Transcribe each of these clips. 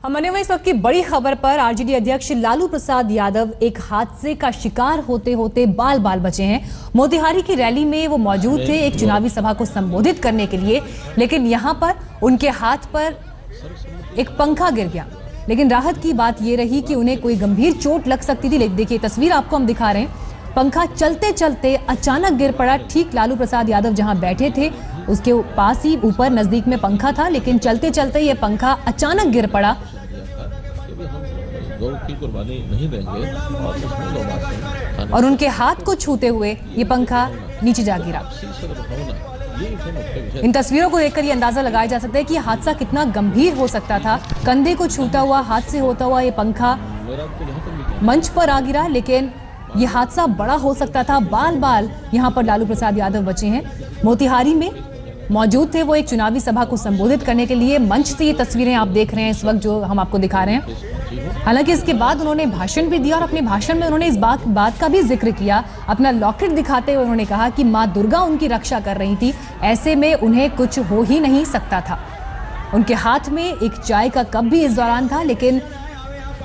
हम आने वाले इस वक्त की बड़ी खबर पर। आरजेडी अध्यक्ष लालू प्रसाद यादव एक हादसे का शिकार होते होते बाल बाल बचे हैं। मोतिहारी की रैली में वो मौजूद थे एक चुनावी सभा को संबोधित करने के लिए, लेकिन यहां पर उनके हाथ पर एक पंखा गिर गया। लेकिन राहत की बात ये रही कि उन्हें कोई गंभीर चोट लग सकती थी। देखिए तस्वीर आपको हम दिखा रहे हैं। पंखा चलते चलते अचानक गिर पड़ा। ठीक लालू प्रसाद यादव जहां बैठे थे उसके पास ही ऊपर नजदीक में पंखा था, लेकिन चलते चलते ये पंखा अचानक गिर पड़ा की कुर्बानी नहीं देंगे और उनके हाथ को छूते हुए ये पंखा नीचे जा गिरा। इन तस्वीरों को देखकर ये अंदाजा लगाया जा सकता है कि हादसा कितना गंभीर हो सकता था। कंधे को छूता हुआ, हाथ से होता हुआ ये पंखा मंच पर आ गिरा, लेकिन ये हादसा बड़ा हो सकता था। बाल बाल यहाँ पर लालू प्रसाद यादव बचे हैं। मोतिहारी में मौजूद थे वो एक चुनावी सभा को संबोधित करने के लिए। मंच से ये तस्वीरें आप देख रहे हैं इस वक्त जो हम आपको दिखा रहे हैं। हालांकि इसके बाद उन्होंने भाषण भी दिया और अपने भाषण में उन्होंने इस बात का भी जिक्र किया। अपना लॉकेट दिखाते हुए उन्होंने कहा कि मां दुर्गा उनकी रक्षा कर रही थी, ऐसे में उन्हें कुछ हो ही नहीं सकता था। उनके हाथ में एक चाय का कप भी इस दौरान था, लेकिन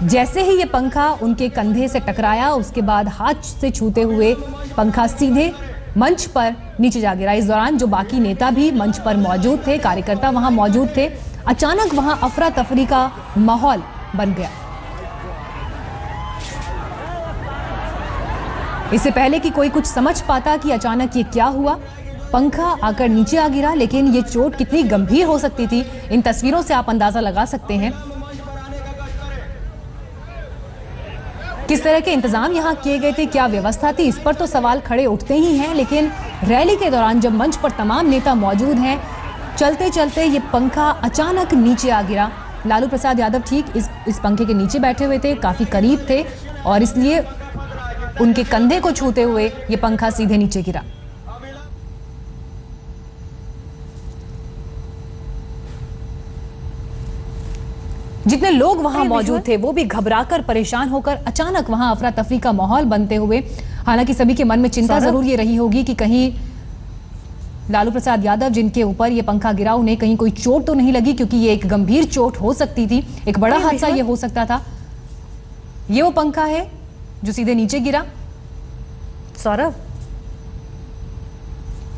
जैसे ही ये पंखा उनके कंधे से टकराया उसके बाद हाथ से छूते हुए पंखा सीधे मंच पर नीचे जा गिरा। इस दौरान जो बाकी नेता भी मंच पर मौजूद थे, कार्यकर्ता वहां मौजूद थे, अचानक वहां अफरा तफरी का माहौल बन गया। इससे पहले कि कोई कुछ समझ पाता कि अचानक ये क्या हुआ, पंखा आकर नीचे आ गिरा। लेकिन ये चोट कितनी गंभीर हो सकती थी, इन तस्वीरों से आप अंदाजा लगा सकते हैं। किस तरह के इंतजाम यहां किए गए थे, क्या व्यवस्था थी, इस पर तो सवाल खड़े उठते ही हैं। लेकिन रैली के दौरान जब मंच पर तमाम नेता मौजूद हैं, चलते चलते ये पंखा अचानक नीचे आ गिरा। लालू प्रसाद यादव ठीक इस पंखे के नीचे बैठे हुए थे, काफी करीब थे, और इसलिए उनके कंधे को छूते हुए ये पंखा सीधे नीचे गिरा। जितने लोग वहां मौजूद थे वो भी घबराकर परेशान होकर अचानक वहां अफरा तफरी का माहौल बनते हुए, हालांकि सभी के मन में चिंता जरूर ये रही होगी कि कहीं लालू प्रसाद यादव जिनके ऊपर ये पंखा गिरा उन्हें कहीं कोई चोट तो नहीं लगी, क्योंकि ये एक गंभीर चोट हो सकती थी, एक बड़ा हादसा ये हो सकता था। ये वो पंखा है जो सीधे नीचे गिरा सौरभ,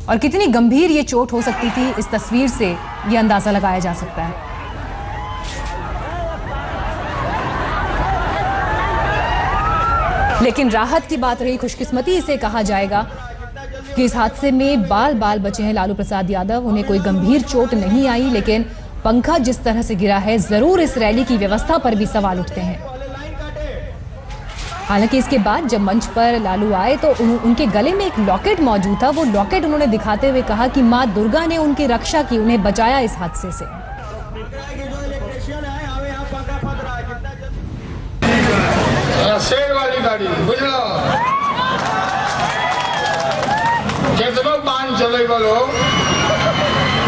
और कितनी गंभीर ये चोट हो सकती थी इस तस्वीर से ये अंदाजा लगाया जा सकता है। लेकिन राहत की बात रही, खुशकिस्मती इसे कहा जाएगा कि इस हादसे में बाल बाल बचे हैं लालू प्रसाद यादव। उन्हें कोई गंभीर चोट नहीं आई, लेकिन पंखा जिस तरह से गिरा है जरूर इस रैली की व्यवस्था पर भी सवाल उठते हैं। हालांकि इसके बाद जब मंच पर लालू आए तो उनके गले में एक लॉकेट मौजूद था। वो लॉकेट उन्होंने दिखाते हुए कहा कि मां दुर्गा ने उनकी रक्षा की, उन्हें बचाया इस हादसे से। शेर वाली गाड़ी बुझलो कितनो पान चले वालो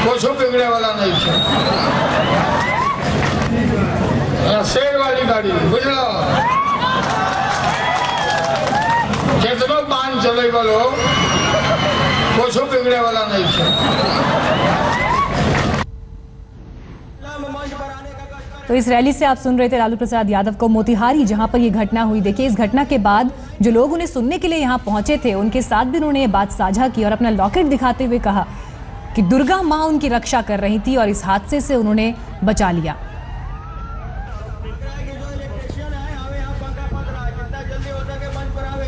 कुछ बिगड़े वाला नहीं है। शेर वाली गाड़ी बुझलो कितनो पान चले वालो कुछ बिगड़े वाला नहीं है। तो इस रैली से आप सुन रहे थे लालू प्रसाद यादव को मोतिहारी, जहां पर यह घटना हुई। देखिए इस घटना के बाद जो लोग उन्हें सुनने के लिए यहां पहुंचे थे उनके साथ भी उन्होंने ये बात साझा की और अपना लॉकेट दिखाते हुए कहा कि दुर्गा मां उनकी रक्षा कर रही थी और इस हादसे से उन्होंने बचा लिया।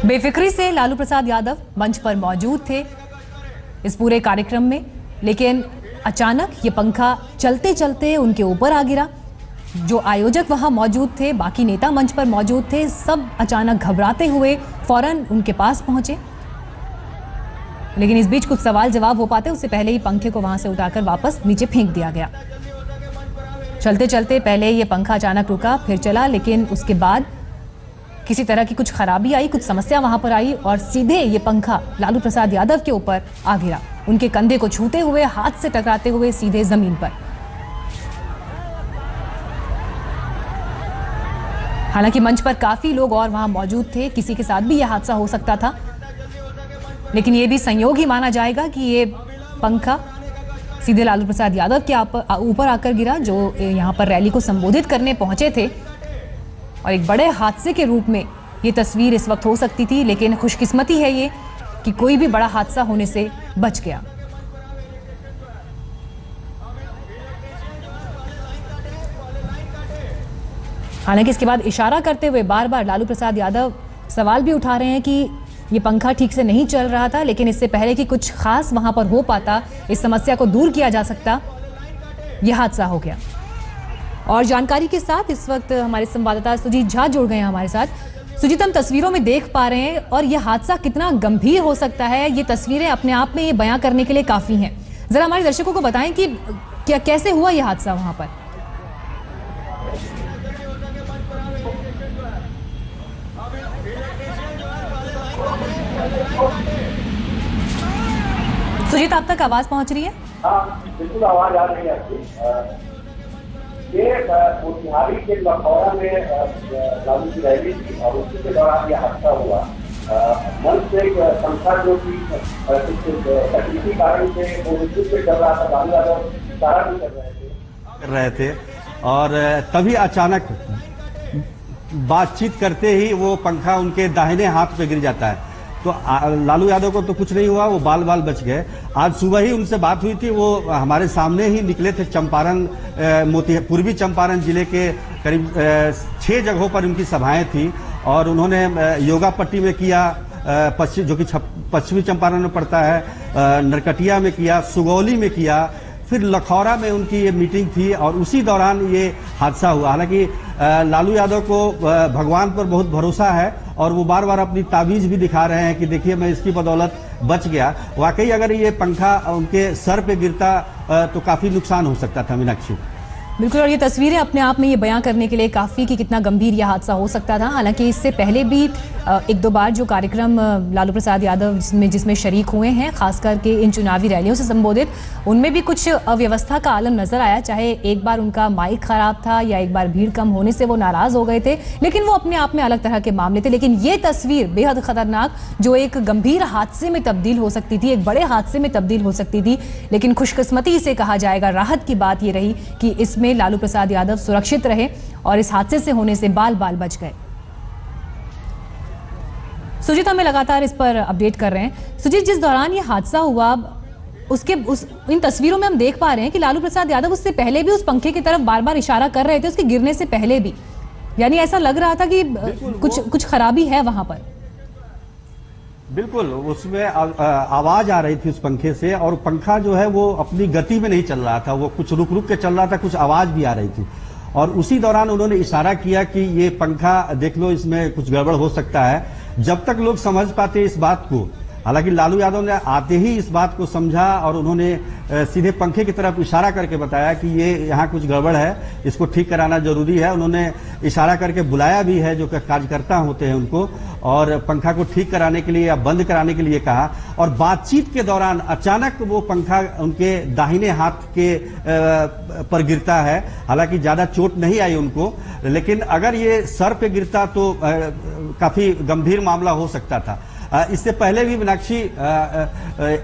बेफिक्री से लालू प्रसाद यादव मंच पर मौजूद थे इस पूरे कार्यक्रम में, लेकिन अचानक ये पंखा चलते चलते उनके ऊपर आ गिरा। जो आयोजक वहां मौजूद थे, बाकी नेता मंच पर मौजूद थे, सब अचानक घबराते हुए फौरन उनके पास पहुंचे। लेकिन इस बीच कुछ सवाल जवाब हो पाते उससे पहले ही पंखे को वहां से उठाकर वापस नीचे फेंक दिया गया। चलते चलते पहले ये पंखा अचानक रुका, फिर चला, लेकिन उसके बाद किसी तरह की कुछ खराबी आई, कुछ समस्या वहां पर आई और सीधे ये पंखा लालू प्रसाद यादव के ऊपर आ गिरा। उनके कंधे को छूते हुए, हाथ से टकराते हुए सीधे जमीन पर। हालांकि मंच पर काफी लोग और वहां मौजूद थे, किसी के साथ भी यह हादसा हो सकता था, लेकिन यह भी संयोग ही माना जाएगा कि ये पंखा सीधे लालू प्रसाद यादव के ऊपर आकर गिरा, जो यहाँ पर रैली को संबोधित करने पहुंचे थे। और एक बड़े हादसे के रूप में ये तस्वीर इस वक्त हो सकती थी, लेकिन खुशकिस्मती है ये कि कोई भी बड़ा हादसा होने से बच गया। हालांकि इसके बाद इशारा करते हुए बार बार लालू प्रसाद यादव सवाल भी उठा रहे हैं कि ये पंखा ठीक से नहीं चल रहा था, लेकिन इससे पहले कि कुछ खास वहां पर हो पाता, इस समस्या को दूर किया जा सकता, यह हादसा हो गया। और जानकारी के साथ इस वक्त हमारे संवाददाता सुजीत झा जुड़ गए हैं हमारे साथ। सुजीत, हम तस्वीरों में देख पा रहे हैं और यह हादसा कितना गंभीर हो सकता है, ये तस्वीरें अपने आप में ये बयां करने के लिए काफी हैं। जरा हमारे दर्शकों को बताएं कि कैसे हुआ यह हादसा वहां पर। सुजीत, आप तक आवाज पहुंच रही है? हाँ, बिल्कुल आवाज आ रही है आपकी। ये मोतिहारी के लखौरा में लालू की रैली थी और उसी के दौरान यह हादसा हुआ। मंच से एक पंखा जो कि तकनीकी कारण से वो विद्युत से चल रहा था, लालू यादव इशारा भी कर रहे थे और तभी अचानक बातचीत करते ही वो पंखा उनके दाहिने हाथ पे गिर जाता है। तो लालू यादव को तो कुछ नहीं हुआ, वो बाल बाल बच गए। आज सुबह ही उनसे बात हुई थी, वो हमारे सामने ही निकले थे। चंपारण पूर्वी चंपारण जिले के करीब 6 जगहों पर उनकी सभाएं थी और उन्होंने योगा पट्टी में किया, जो कि पश्चिमी चंपारण में पड़ता है, नरकटिया में किया, सुगौली में किया, फिर लखौरा में उनकी ये मीटिंग थी और उसी दौरान ये हादसा हुआ। हालांकि लालू यादव को भगवान पर बहुत भरोसा है और वो बार बार अपनी ताबीज भी दिखा रहे हैं कि देखिए मैं इसकी बदौलत बच गया। वाकई अगर ये पंखा उनके सर पे गिरता तो काफी नुकसान हो सकता था। मीनाक्षी, बिल्कुल, और ये तस्वीरें अपने आप में ये बयां करने के लिए काफ़ी कि कितना गंभीर यह हादसा हो सकता था। हालांकि इससे पहले भी एक दो बार जो कार्यक्रम लालू प्रसाद यादव जिसमें शरीक हुए हैं, खास करके इन चुनावी रैलियों से संबोधित, उनमें भी कुछ अव्यवस्था का आलम नजर आया। चाहे एक बार उनका माइक खराब था या एक बार भीड़ कम होने से वो नाराज हो गए थे, लेकिन वो अपने आप में अलग तरह के मामले थे। लेकिन ये तस्वीर बेहद खतरनाक, जो एक गंभीर हादसे में तब्दील हो सकती थी, एक बड़े हादसे में तब्दील हो सकती थी। लेकिन खुशकिस्मती से कहा जाएगा, राहत की बात ये रही कि इसमें लालू प्रसाद यादव सुरक्षित रहे और इस हादसे से होने से बाल बाल बच गए। सुजीत, हमें लगातार इस पर अपडेट कर रहे हैं। सुजीत, जिस दौरान ये हादसा हुआ इन तस्वीरों में हम देख पा रहे हैं कि लालू प्रसाद यादव उससे पहले भी उस पंखे की तरफ बार बार इशारा कर रहे थे, उसके गिरने से पहले भी। यानी ऐसा लग रहा था कि कुछ खराबी है वहां पर। बिल्कुल, उसमें आवाज आ रही थी उस पंखे से और पंखा जो है वो अपनी गति में नहीं चल रहा था, वो कुछ रुक रुक के चल रहा था, कुछ आवाज भी आ रही थी। और उसी दौरान उन्होंने इशारा किया कि ये पंखा देख लो, इसमें कुछ गड़बड़ हो सकता है। जब तक लोग समझ पाते इस बात को, हालांकि लालू यादव ने आते ही इस बात को समझा और उन्होंने सीधे पंखे की तरफ इशारा करके बताया कि ये यहाँ कुछ गड़बड़ है, इसको ठीक कराना जरूरी है। उन्होंने इशारा करके बुलाया भी है जो कार्यकर्ता होते हैं उनको, और पंखा को ठीक कराने के लिए या बंद कराने के लिए कहा। और बातचीत के दौरान अचानक वो पंखा उनके दाहिने हाथ के पर गिरता है। हालांकि ज्यादा चोट नहीं आई उनको, लेकिन अगर ये सर पे गिरता तो काफी गंभीर मामला हो सकता था। इससे पहले भी मीनाक्षी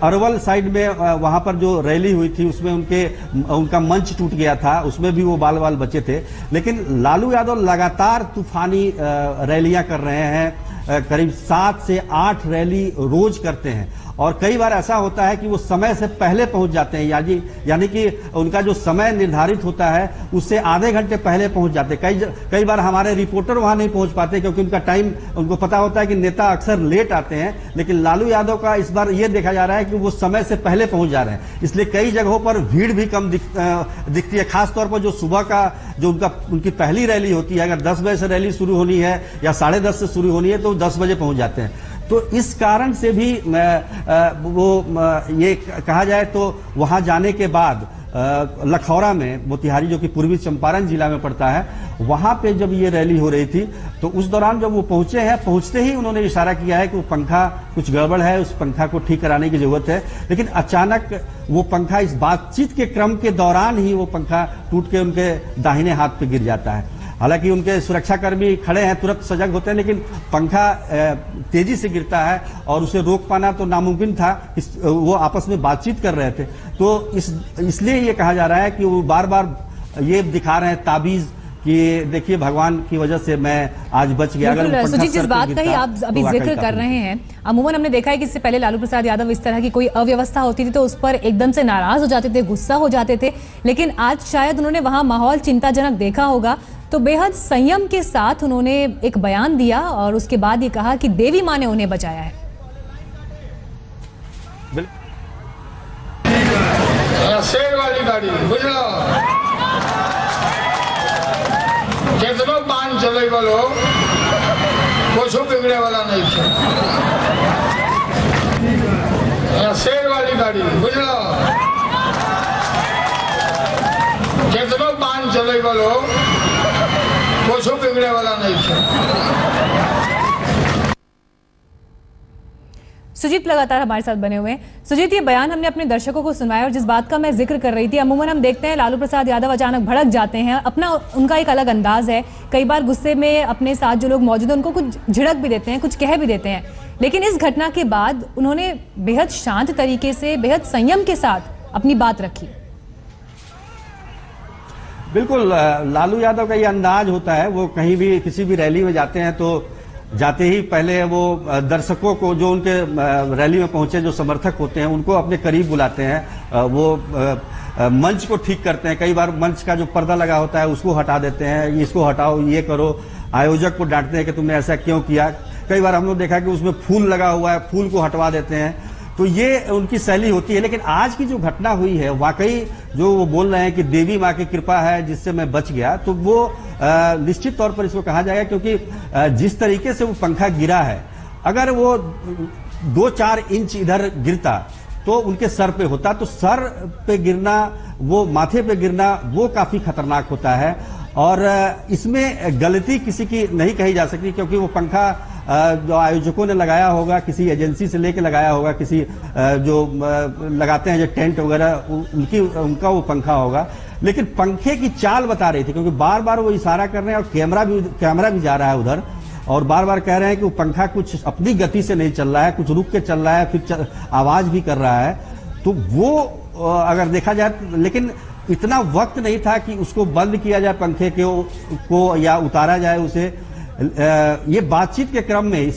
अरवल साइड में वहां पर जो रैली हुई थी उसमें उनका मंच टूट गया था, उसमें भी वो बाल बाल बचे थे। लेकिन लालू यादव लगातार तूफानी रैलियां कर रहे हैं, करीब 7 से 8 रैली रोज करते हैं और कई बार ऐसा होता है कि वो समय से पहले पहुंच जाते हैं, यानी कि उनका जो समय निर्धारित होता है उससे आधे घंटे पहले पहुंच जाते हैं। कई बार हमारे रिपोर्टर वहां नहीं पहुंच पाते क्योंकि उनका टाइम, उनको पता होता है कि नेता अक्सर लेट आते हैं। लेकिन लालू यादव का इस बार ये देखा जा रहा है कि वो समय से पहले पहुंच जा रहे हैं, इसलिए कई जगहों पर भीड़ भी कम दिखती है। खासतौर पर जो सुबह का जो उनकी पहली रैली होती है, अगर 10 बजे से रैली शुरू होनी है या 10:30 से शुरू होनी है तो 10 बजे पहुंच जाते हैं। तो इस कारण से भी ये कहा जाए तो वहां जाने के बाद लखौरा में, मोतिहारी जो कि पूर्वी चंपारण जिला में पड़ता है, वहां पे जब ये रैली हो रही थी तो उस दौरान जब वो पहुंचे हैं, पहुंचते ही उन्होंने इशारा किया है कि वो पंखा कुछ गड़बड़ है, उस पंखा को ठीक कराने की जरूरत है। लेकिन अचानक वो पंखा इस बातचीत के क्रम के दौरान ही वो पंखा टूट के उनके दाहिने हाथ पे गिर जाता है। हालांकि उनके सुरक्षाकर्मी खड़े हैं, तुरंत सजग होते हैं, लेकिन पंखा तेजी से गिरता है और उसे रोक पाना तो नामुमकिन था। वो आपस में बातचीत कर रहे थे, तो इसलिए ये कहा जा रहा है कि वो बार बार ये दिखा रहे हैं ताबीज कि देखिए भगवान की वजह से मैं आज बच गया। अगर सुजीत, जिस बात का ही आप अभी जिक्र कर रहे हैं, अमूमन हमने देखा है कि इससे पहले लालू प्रसाद यादव इस तरह की कोई अव्यवस्था होती थी तो उस पर एकदम से नाराज हो जाते थे, गुस्सा हो जाते थे, लेकिन आज शायद उन्होंने वहां माहौल चिंताजनक देखा होगा तो बेहद संयम के साथ उन्होंने एक बयान दिया और उसके बाद ये कहा कि देवी मां ने उन्हें बचाया है। शेर वाली गाड़ी बुझलो, कितनो पान चले बोलो कुछ बिगड़े वाला नहीं थे। शेर वाली गाड़ी बुझलो, कितनो पान चले बोलो कुछ बिगड़े वाला नहीं थे। सुजीत लगातार हमारे साथ बने हुए हैं। सुजीत, ये बयान हमने अपने दर्शकों को सुनाया और जिस बात का मैं जिक्र कर रही थी, अमूमन हम देखते हैं लालू प्रसाद यादव अचानक भड़क जाते हैं, अपना उनका एक अलग अंदाज है, कई बार गुस्से में अपने साथ जो लोग मौजूद हैं उनको कुछ झिड़क भी देते हैं, कुछ कह भी देते हैं, लेकिन इस घटना के बाद उन्होंने बेहद शांत तरीके से, बेहद संयम के साथ अपनी बात रखी। बिल्कुल, लालू यादव का ये अंदाज होता है, वो कहीं भी किसी भी रैली में जाते हैं तो जाते ही पहले वो दर्शकों को, जो उनके रैली में पहुंचे जो समर्थक होते हैं, उनको अपने करीब बुलाते हैं, वो मंच को ठीक करते हैं। कई बार मंच का जो पर्दा लगा होता है उसको हटा देते हैं, इसको हटाओ, ये करो, आयोजक को डांटते हैं कि तुमने ऐसा क्यों किया। कई बार हम लोग देखा कि उसमें फूल लगा हुआ है, फूल को हटवा देते हैं, तो ये उनकी शैली होती है। लेकिन आज की जो घटना हुई है, वाकई जो वो बोल रहे हैं कि देवी माँ की कृपा है जिससे मैं बच गया, तो वो निश्चित तौर पर इसको कहा जाएगा, क्योंकि जिस तरीके से वो पंखा गिरा है, अगर वो 2-4 इंच इधर गिरता तो उनके सर पे होता, तो सर पे गिरना, वो माथे पे गिरना, वो काफी खतरनाक होता है। और इसमें गलती किसी की नहीं कही जा सकती, क्योंकि वो पंखा जो आयोजकों ने लगाया होगा, किसी एजेंसी से लेके लगाया होगा, किसी जो लगाते हैं जो टेंट वगैरह, उनका वो पंखा होगा। लेकिन पंखे की चाल बता रही थी, क्योंकि बार बार वो इशारा कर रहे हैं और कैमरा भी जा रहा है उधर, और बार बार कह रहे हैं कि वो पंखा कुछ अपनी गति से नहीं चल रहा है, कुछ रुक के चल रहा है, फिर आवाज भी कर रहा है। तो वो अगर देखा जाए, लेकिन इतना वक्त नहीं था कि उसको बंद किया जाए पंखे को या उतारा जाए उसे। ये बातचीत के क्रम में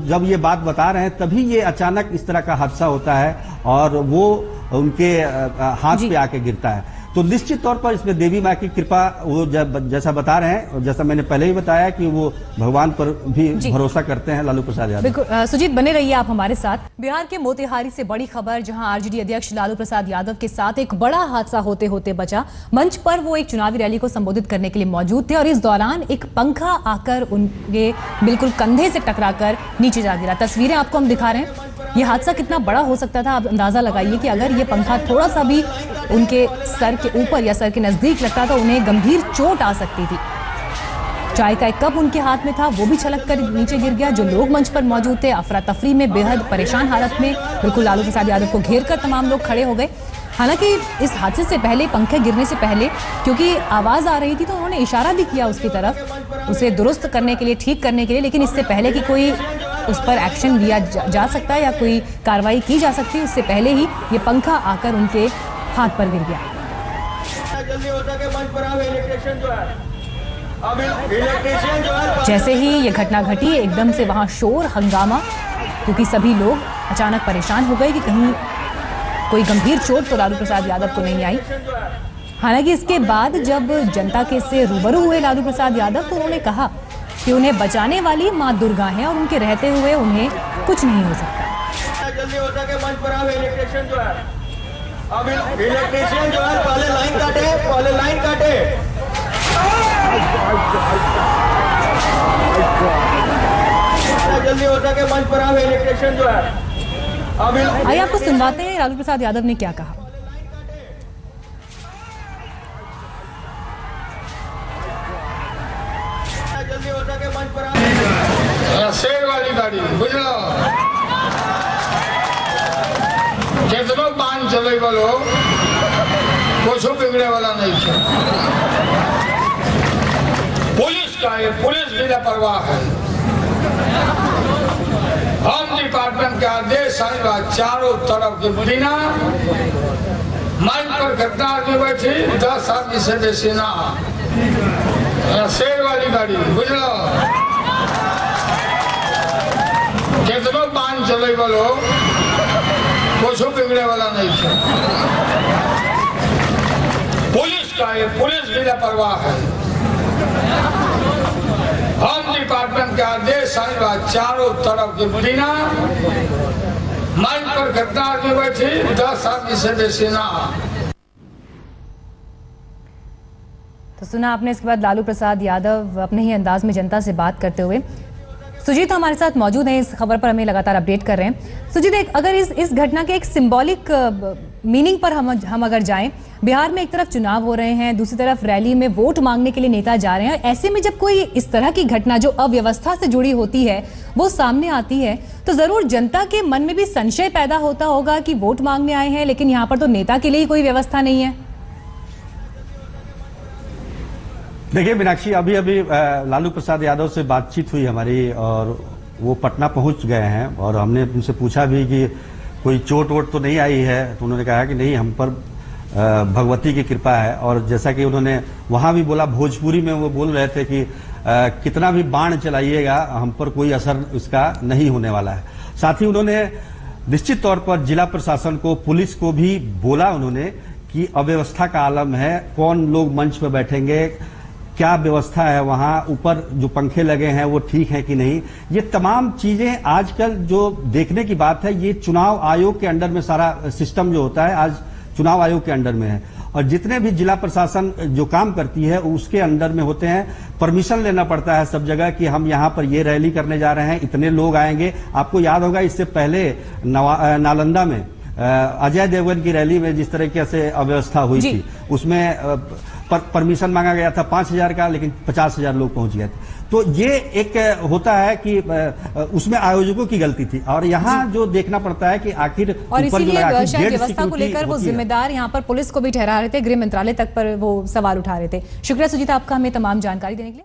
जब ये बात बता रहे हैं तभी ये अचानक इस तरह का हादसा होता है और वो उनके हाथ पे आके गिरता है। तो निश्चित तौर पर इसमें देवी माँ की कृपा, वो जैसा बता रहे हैं, और जैसा मैंने पहले ही बताया कि वो भगवान पर भी भरोसा करते हैं लालू प्रसाद यादव। बिल्कुल सुजीत, बने रहिए आप हमारे साथ। बिहार के मोतिहारी से बड़ी खबर, जहां आरजेडी अध्यक्ष लालू प्रसाद यादव के साथ एक बड़ा हादसा होते होते बचा। मंच पर वो एक चुनावी रैली को संबोधित करने के लिए मौजूद थे और इस दौरान एक पंखा आकर उनके बिल्कुल कंधे से टकराकर नीचे जा गिरा। तस्वीरें आपको हम दिखा रहे हैं। ये हादसा कितना बड़ा हो सकता था, आप अंदाजा लगाइए कि अगर ये पंखा थोड़ा सा भी उनके सर के ऊपर या सर के नजदीक लगता तो उन्हें गंभीर चोट आ सकती थी। चाय का एक कप उनके हाथ में था, वो भी छलक कर नीचे गिर गया। जो लोग मंच पर मौजूद थे अफरा तफरी में, बेहद परेशान हालत में, बिल्कुल लालू प्रसाद यादव को घेर कर तमाम लोग खड़े हो गए। हालांकि इस हादसे से पहले, पंखे गिरने से पहले, क्योंकि आवाज आ रही थी तो उन्होंने इशारा भी किया उसकी तरफ, उसे दुरुस्त करने के लिए, ठीक करने के लिए, लेकिन इससे पहले कि कोई उस पर एक्शन लिया जा सकता है या कोई कार्रवाई की जा सकती है, उससे पहले ही ये पंखा आकर उनके हाथ पर गिर गया। जैसे ही ये घटना घटी, एकदम से वहां शोर हंगामा, क्योंकि सभी लोग अचानक परेशान हो गए कि कहीं कोई गंभीर चोट तो लालू प्रसाद यादव को नहीं आई। हालांकि इसके बाद जब जनता के से रूबरू हुए लालू प्रसाद यादव तो उन्होंने कहा कि उन्हें बचाने वाली मां दुर्गा हैं और उनके रहते हुए उन्हें कुछ नहीं हो सकता। जल्दी हो सके मंच पर आओ, इलेक्ट्रिशियन जो है, अब इलेक्ट्रिशियन जो है पहले लाइन काटे, पहले लाइन काटे। जल्दी हो सके मंच पर आओ, इलेक्ट्रिशियन जो है, अब आइए आपको सुनवाते हैं लालू प्रसाद यादव ने क्या कहा। जल्दी हो सके मंच पर आओ। शेर वाली गाड़ी बुझलो, कितनो पान चले बोलो कुछ बिगड़े वाला नहीं थे। लापरवाह है। होम डिपार्टमेंट के आदेश आने बाद चारों तरफ के बिना मंच पर कितना आदमी बैठी 10 आदमी से बेसी ना, शेर वाली गाड़ी बुझलो, कितनो बांध चले वालो कुछ बिगड़े वाला नहीं था। पुलिस का है, पुलिस भी लापरवाह है। होम डिपार्टमेंट के आदेश आने बाद चारों तरफ के बिना मंच पर कितना आदमी बैठी 10 आदमी से बेसी ना। तो सुना आपने, इसके बाद लालू प्रसाद यादव अपने ही अंदाज में जनता से बात करते हुए। सुजीत हमारे साथ मौजूद हैं, इस खबर पर हमें लगातार अपडेट कर रहे हैं। सुजीत, अगर इस घटना के एक सिंबॉलिक मीनिंग पर हम अगर जाएं, बिहार में एक तरफ चुनाव हो रहे हैं, दूसरी तरफ रैली में वोट मांगने के लिए नेता जा रहे हैं, ऐसे में जब कोई इस तरह की घटना जो अव्यवस्था से जुड़ी होती है वो सामने आती है तो जरूर जनता के मन में भी संशय पैदा होता होगा कि वोट मांगने आए हैं लेकिन यहाँ पर तो नेता के लिए ही कोई व्यवस्था नहीं है। देखिए मीनाक्षी, अभी अभी लालू प्रसाद यादव से बातचीत हुई हमारी और वो पटना पहुंच गए हैं और हमने उनसे पूछा भी कि कोई चोट वोट तो नहीं आई है, तो उन्होंने कहा कि नहीं, हम पर भगवती की कृपा है। और जैसा कि उन्होंने वहां भी बोला, भोजपुरी में वो बोल रहे थे कि कितना भी बाण चलाइएगा हम पर कोई असर इसका नहीं होने वाला है। साथ ही उन्होंने निश्चित तौर पर जिला प्रशासन को, पुलिस को भी बोला उन्होंने कि अव्यवस्था का आलम है, कौन लोग मंच पर बैठेंगे, क्या व्यवस्था है वहां, ऊपर जो पंखे लगे हैं वो ठीक है कि नहीं। ये तमाम चीजें आजकल जो देखने की बात है, ये चुनाव आयोग के अंडर में सारा सिस्टम जो होता है आज चुनाव आयोग के अंडर में है और जितने भी जिला प्रशासन जो काम करती है उसके अंडर में होते हैं। परमिशन लेना पड़ता है सब जगह कि हम यहाँ पर ये रैली करने जा रहे हैं, इतने लोग आएंगे। आपको याद होगा इससे पहले नालंदा में अजय देवगन की रैली में जिस तरीके से अव्यवस्था हुई थी, उसमें परमिशन मांगा गया था 5,000 का, लेकिन 50,000 लोग पहुंच गए थे। तो ये एक होता है कि उसमें आयोजकों की गलती थी और यहाँ जो देखना पड़ता है कि आखिर और इसीलिए शायद व्यवस्था को लेकर वो जिम्मेदार यहाँ पर पुलिस को भी ठहरा रहे थे, गृह मंत्रालय तक पर वो सवाल उठा रहे थे। शुक्रिया सुजीत आपका हमें तमाम जानकारी देने के लिए।